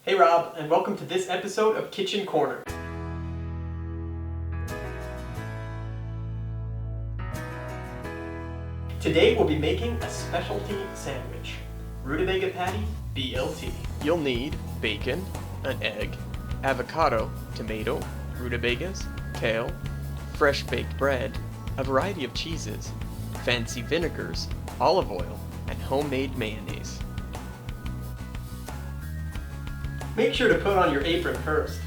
Hey Rob, and welcome to this episode of Kitchen Corner. Today we'll be making a specialty sandwich, Rutabaga patty BLT. You'll need bacon, an egg, avocado, tomato, rutabagas, kale, fresh baked bread, a variety of cheeses, fancy vinegars, olive oil, and homemade mayonnaise. Make sure to put on your apron first.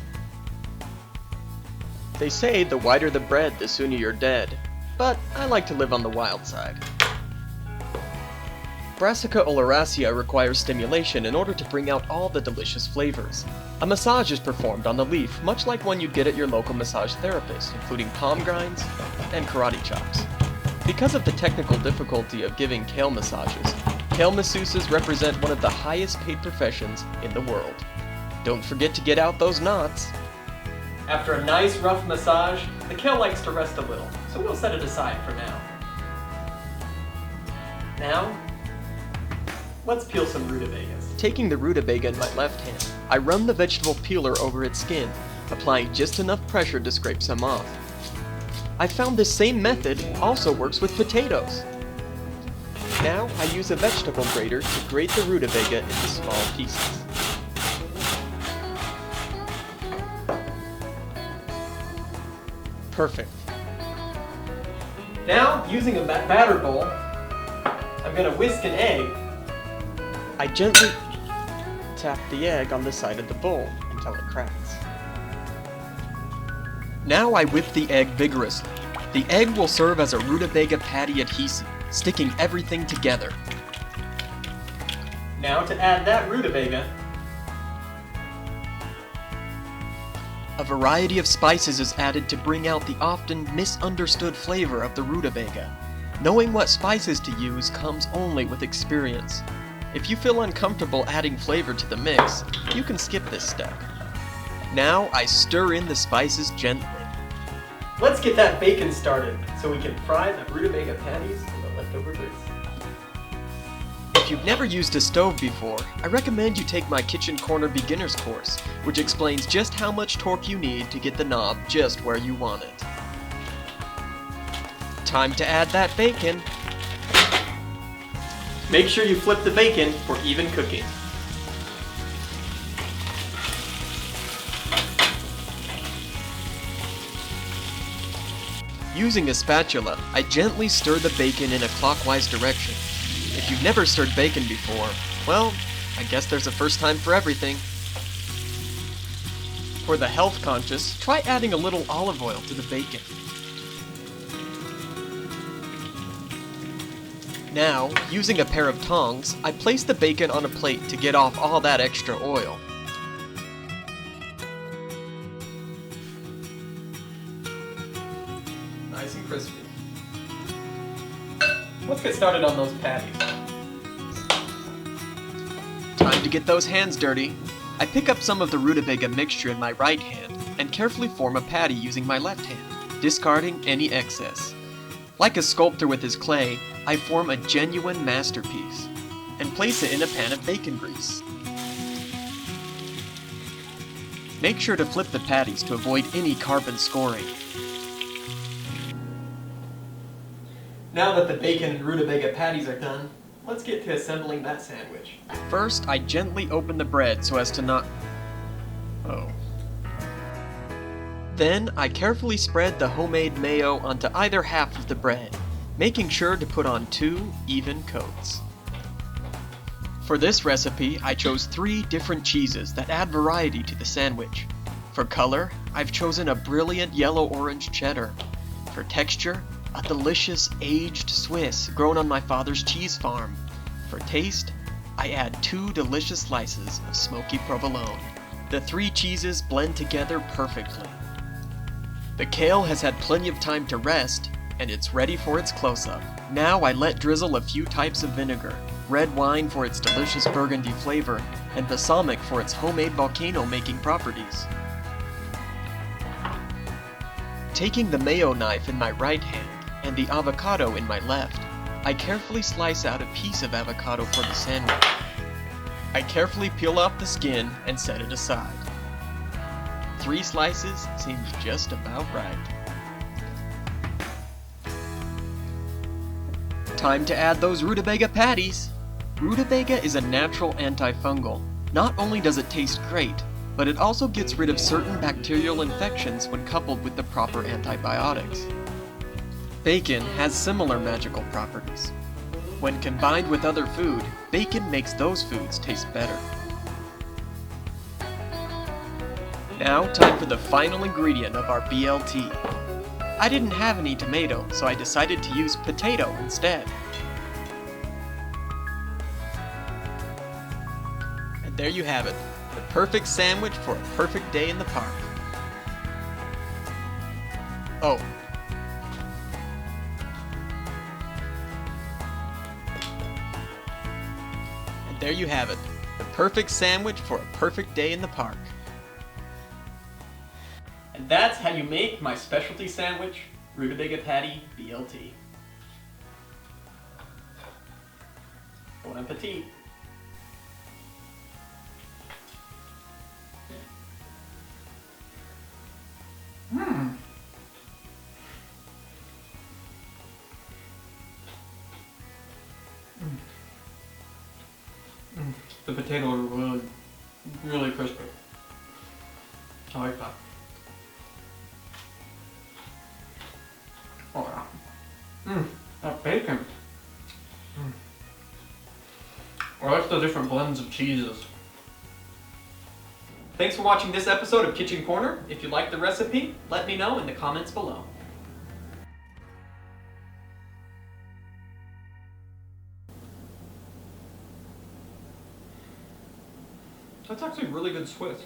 They say the whiter the bread, the sooner you're dead, but I like to live on the wild side. Brassica oleracea requires stimulation in order to bring out all the delicious flavors. A massage is performed on the leaf, much like one you'd get at your local massage therapist, including palm grinds and karate chops. Because of the technical difficulty of giving kale massages, kale masseuses represent one of the highest paid professions in the world. Don't forget to get out those knots. After a nice rough massage, the kale likes to rest a little, so we'll set it aside for now. Now, let's peel some rutabagas. Taking the rutabaga in my left hand, I run the vegetable peeler over its skin, applying just enough pressure to scrape some off. I found this same method also works with potatoes. Now I use a vegetable grater to grate the rutabaga into small pieces. Perfect. Now, using a batter bowl, I'm going to whisk an egg. I gently tap the egg on the side of the bowl until it cracks. Now I whip the egg vigorously. The egg will serve as a rutabaga patty adhesive, sticking everything together. Now to add that rutabaga, a variety of spices is added to bring out the often misunderstood flavor of the rutabaga. Knowing what spices to use comes only with experience. If you feel uncomfortable adding flavor to the mix, you can skip this step. Now I stir in the spices gently. Let's get that bacon started so we can fry the rutabaga patties and the leftover grease. If you've never used a stove before, I recommend you take my Kitchen Corner Beginner's course, which explains just how much torque you need to get the knob just where you want it. Time to add that bacon. Make sure you flip the bacon for even cooking. Using a spatula, I gently stir the bacon in a clockwise direction. If you've never stirred bacon before, well, I guess there's a first time for everything. For the health conscious, try adding a little olive oil to the bacon. Now, using a pair of tongs, I place the bacon on a plate to get off all that extra oil. Nice and crispy. Let's get started on those patties. Time to get those hands dirty. I pick up some of the rutabaga mixture in my right hand and carefully form a patty using my left hand, discarding any excess. Like a sculptor with his clay, I form a genuine masterpiece and place it in a pan of bacon grease. Make sure to flip the patties to avoid any carbon scoring. Now that the bacon and rutabaga patties are done, let's get to assembling that sandwich. First, I gently open the bread so as to not... Then, I carefully spread the homemade mayo onto either half of the bread, making sure to put on 2 even coats. For this recipe, I chose 3 different cheeses that add variety to the sandwich. For color, I've chosen a brilliant yellow-orange cheddar. For texture, a delicious aged Swiss grown on my father's cheese farm. For taste, I add 2 delicious slices of smoky provolone. The 3 cheeses blend together perfectly. The kale has had plenty of time to rest, and it's ready for its close-up. Now I let drizzle a few types of vinegar, red wine for its delicious burgundy flavor, and balsamic for its homemade volcano-making properties. Taking the mayo knife in my right hand and the avocado in my left, I carefully slice out a piece of avocado for the sandwich. I carefully peel off the skin and set it aside. 3 slices seems just about right. Time to add those rutabaga patties! Rutabaga is a natural antifungal. Not only does it taste great, but it also gets rid of certain bacterial infections when coupled with the proper antibiotics. Bacon has similar magical properties. When combined with other food, bacon makes those foods taste better. Now, time for the final ingredient of our BLT. I didn't have any tomato, so I decided to use potato instead. And there you have it, the perfect sandwich for a perfect day in the park. Oh. And there you have it, the perfect sandwich for a perfect day in the park. And that's how you make my specialty sandwich, Rutabaga Patty BLT. Bon appetit. The potatoes are really crispy. I like that. Oh yeah. That bacon. I like the different blends of cheeses. Thanks for watching this episode of Kitchen Corner. If you liked the recipe, let me know in the comments below. That's actually really good Swiss.